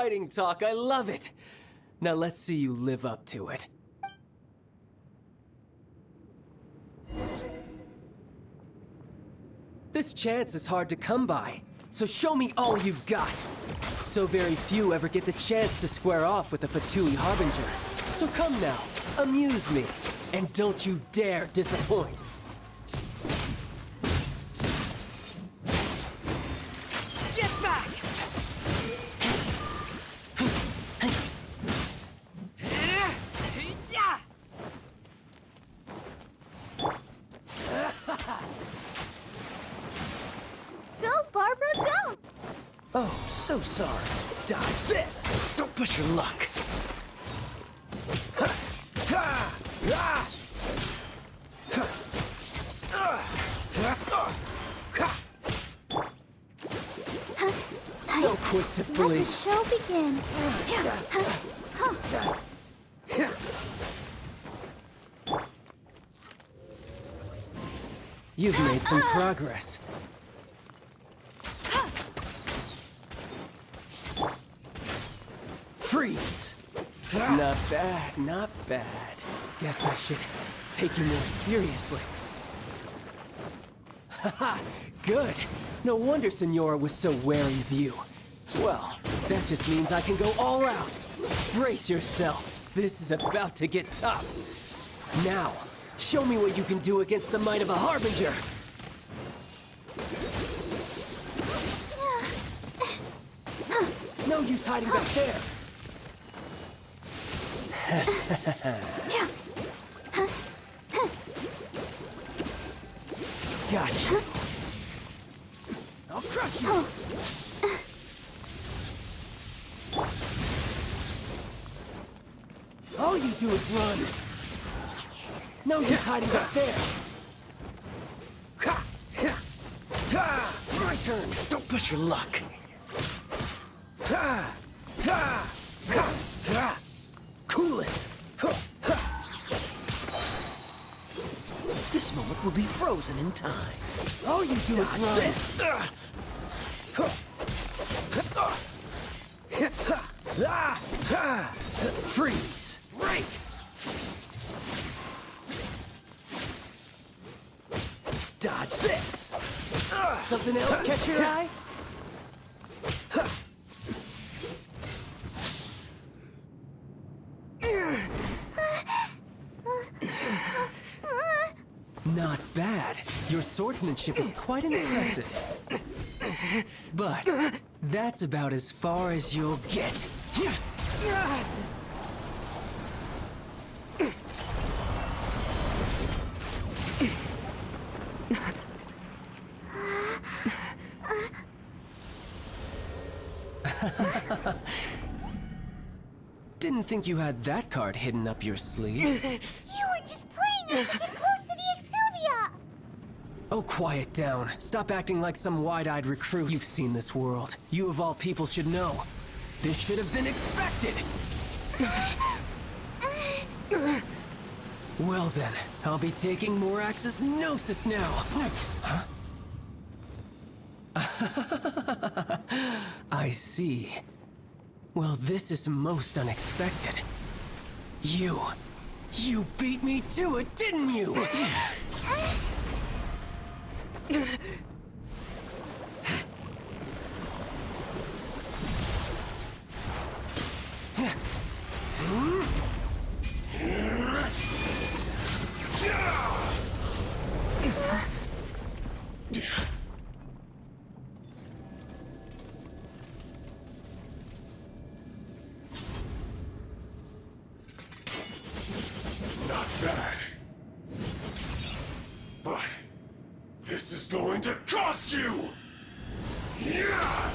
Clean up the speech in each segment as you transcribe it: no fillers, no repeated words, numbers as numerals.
fighting talk. I love it. Now let's see you live up to it. This chance is hard to come by, so show me all you've got. So very few ever get the chance to square off with a Fatui Harbinger. So come now, amuse me, and don't you dare disappoint. Get back! Go, Barbara, go! Oh, so sorry. Dodge this! Don't push your luck! So quick to Let flee. the show begin. You've made some progress. Freeze! Not bad, not bad. Guess I should take you more seriously. Haha, good. No wonder Senora was so wary of you. Well, that just means I can go all out. Brace yourself. This is about to get tough. Now, show me what you can do against the might of a Harbinger. No use hiding back there. Gotcha. I'll crush you. All you do is run. No use hiding back there. My turn. Don't push your luck! Cool it! This moment will be frozen in time. All you do is Dodge run. this! Freeze! Break. Dodge this! Something else catch your eye? Not bad. Your swordsmanship is quite impressive. But that's about as far as you'll get. Didn't think you had that card hidden up your sleeve. You were just playing us to get close to the Exuvia! Oh, quiet down. Stop acting like some wide-eyed recruit. You've seen this world. You of all people should know. This should have been expected! Well then, I'll be taking Morax's Gnosis now. Huh? I see. Well, this is most unexpected. You beat me to it, didn't you? Not bad. But this is going to cost you! Yeah!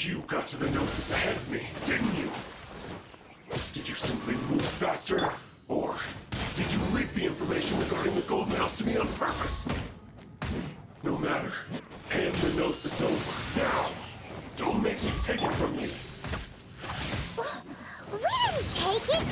You got to the Gnosis ahead of me, didn't you? Did you simply move faster? Or did you leak the information regarding the Golden House to me on purpose? No matter. Hand the Gnosis over, now! Don't make me take it from you! We didn't take it!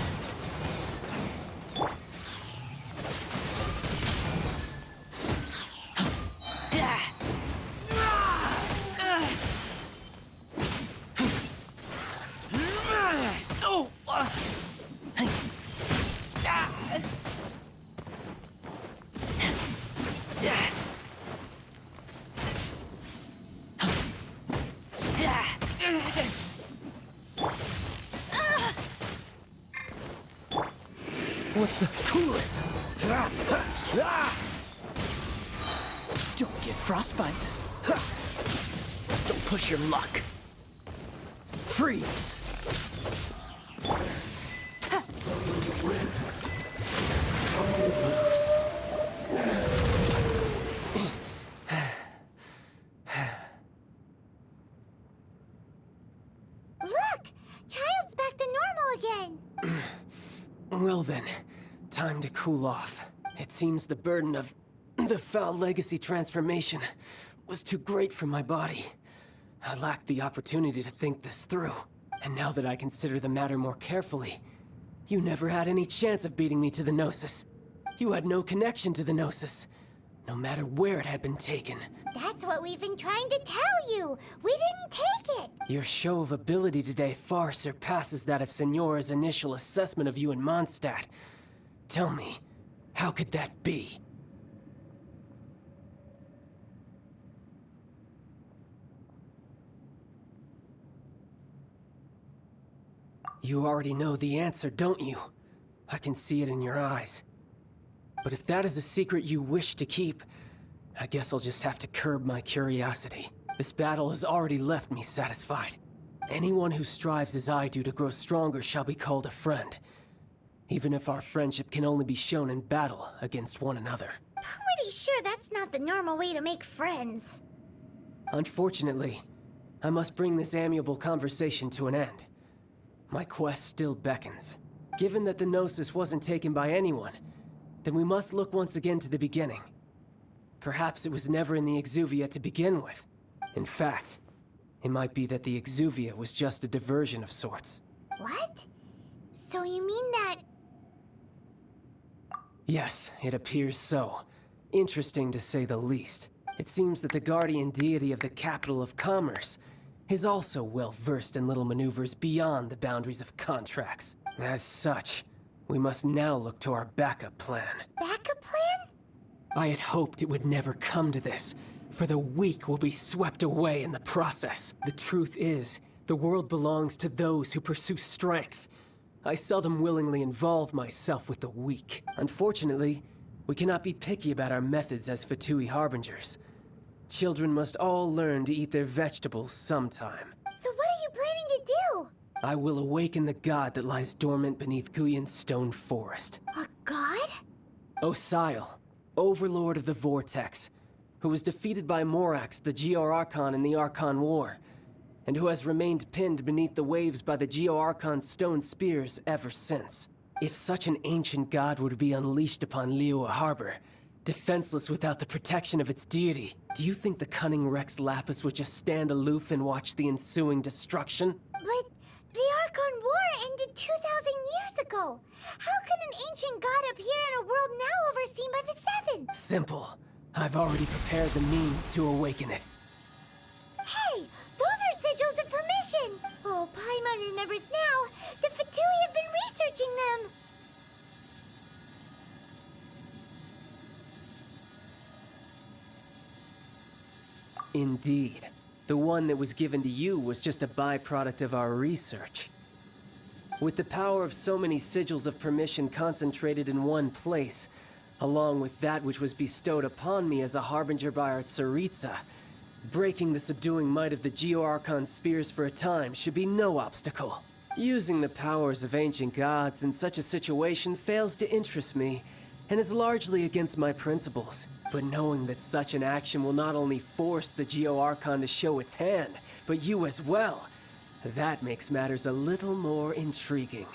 What's the coolant? Don't get frostbite. Don't push your luck. Freeze. Look! Child's back to normal again! Well then, time to cool off. It seems the burden of the foul legacy transformation was too great for my body. I lacked the opportunity to think this through. And now that I consider the matter more carefully, you never had any chance of beating me to the Gnosis. You had no connection to the Gnosis, no matter where it had been taken. That's what we've been trying to tell you! We didn't take it! Your show of ability today far surpasses that of Signora's initial assessment of you in Mondstadt. Tell me, how could that be? You already know the answer, don't you? I can see it in your eyes. But if that is a secret you wish to keep, I guess I'll just have to curb my curiosity. This battle has already left me satisfied. Anyone who strives as I do to grow stronger shall be called a friend, even if our friendship can only be shown in battle against one another. Pretty sure that's not the normal way to make friends. Unfortunately, I must bring this amiable conversation to an end. My quest still beckons. Given that the Gnosis wasn't taken by anyone, then we must look once again to the beginning. Perhaps it was never in the Exuvia to begin with. In fact, it might be that the Exuvia was just a diversion of sorts. What? So you mean that... Yes, it appears so. Interesting to say the least. It seems that the guardian deity of the capital of commerce is also well versed in little maneuvers beyond the boundaries of contracts. As such, we must now look to our backup plan. backup plan? I had hoped it would never come to this, for the weak will be swept away in the process. The truth is, the world belongs to those who pursue strength. I seldom willingly involve myself with the weak. Unfortunately, we cannot be picky about our methods as Fatui Harbingers. Children must all learn to eat their vegetables sometime. So what are you planning to do? I will awaken the god that lies dormant beneath Guyon's stone forest. A god? Osial, overlord of the Vortex, who was defeated by Morax, the Geo-Archon in the Archon War, and who has remained pinned beneath the waves by the Geo-Archon's stone spears ever since. If such an ancient god were to be unleashed upon Liyue Harbor, defenseless without the protection of its deity, do you think the cunning Rex Lapis would just stand aloof and watch the ensuing destruction? But the Archon War ended 2,000 years ago. How can an ancient god appear in a world now overseen by the Seven? Simple. I've already prepared the means to awaken it. Hey, those are sigils of permission. Oh, Paimon remembers now. The Fatui have been researching them. Indeed. The one that was given to you was just a byproduct of our research. With the power of so many sigils of permission concentrated in one place, along with that which was bestowed upon me as a harbinger by our Tsaritsa, breaking the subduing might of the Geo-Archon spears for a time should be no obstacle. Using the powers of ancient gods in such a situation fails to interest me, and is largely against my principles. But knowing that such an action will not only force the Geo-Archon to show its hand, but you as well. That makes matters a little more intriguing.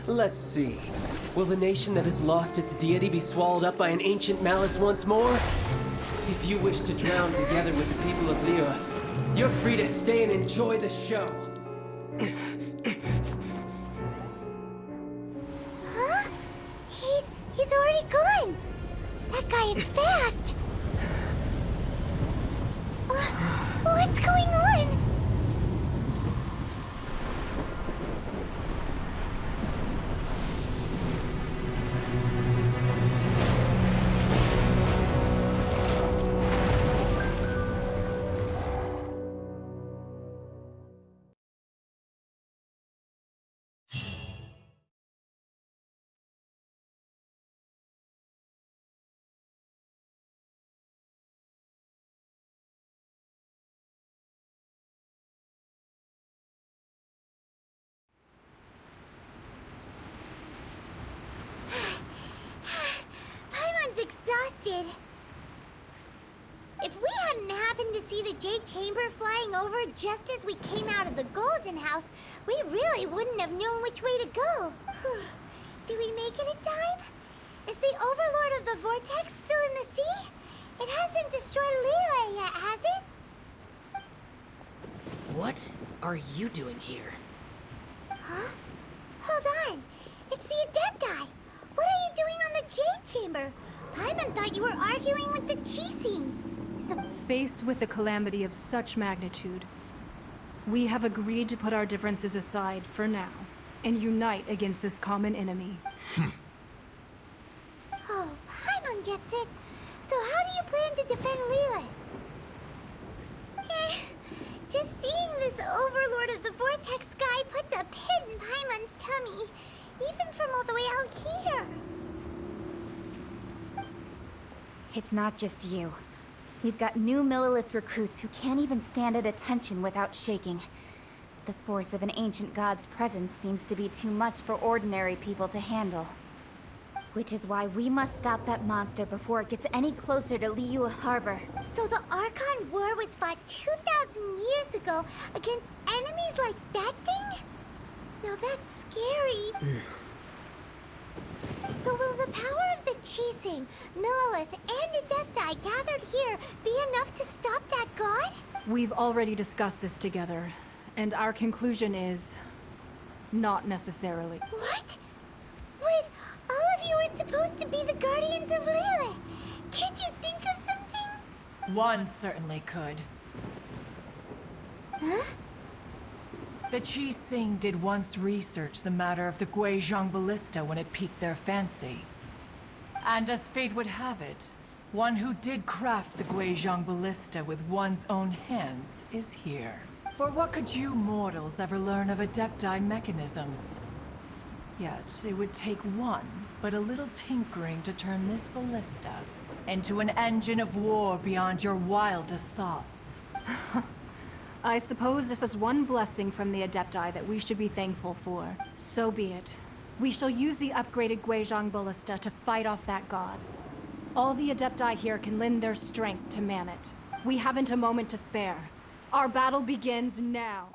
Let's see. Will the nation that has lost its deity be swallowed up by an ancient malice once more? If you wish to drown together with the people of Liyue, you're free to stay and enjoy the show. Huh? He's already gone. That guy is fast. What's going on? Exhausted. If we hadn't happened to see the Jade Chamber flying over just as we came out of the Golden House, we really wouldn't have known which way to go. Did we make it in time? Is the Overlord of the Vortex still in the sea? It hasn't destroyed Liyue yet, has it? What are you doing here? Huh? Hold on. It's the Adepti. What are you doing on the Jade Chamber? Paimon thought you were arguing with the Chising. Faced with a calamity of such magnitude, we have agreed to put our differences aside for now and unite against this common enemy. Oh, Paimon gets it. So how do you plan to defend Liyue? Just seeing this Overlord of the Vortex guy puts a pit in Paimon's tummy, even from all the way out here. It's not just you. We've got new Millelith recruits who can't even stand at attention without shaking. The force of an ancient god's presence seems to be too much for ordinary people to handle. Which is why we must stop that monster before it gets any closer to Liyue Harbor. So the Archon War was fought 2,000 years ago against enemies like that thing? Now that's scary. So will the power of the Chising, Millelith, and Adepti gathered here be enough to stop that god? We've already discussed this together, and our conclusion is... not necessarily. What? But all of you were supposed to be the guardians of Liyue. Can't you think of something? One certainly could. Huh? The Chising did once research the matter of the Guizhong Ballista when it piqued their fancy. And as fate would have it, one who did craft the Guizhong Ballista with one's own hands is here. For what could you mortals ever learn of Adepti mechanisms? Yet, it would take one, but a little tinkering to turn this ballista into an engine of war beyond your wildest thoughts. I suppose this is one blessing from the Adepti that we should be thankful for. So be it. We shall use the upgraded Guizhong Ballista to fight off that god. All the Adepti here can lend their strength to man it. We haven't a moment to spare. Our battle begins now.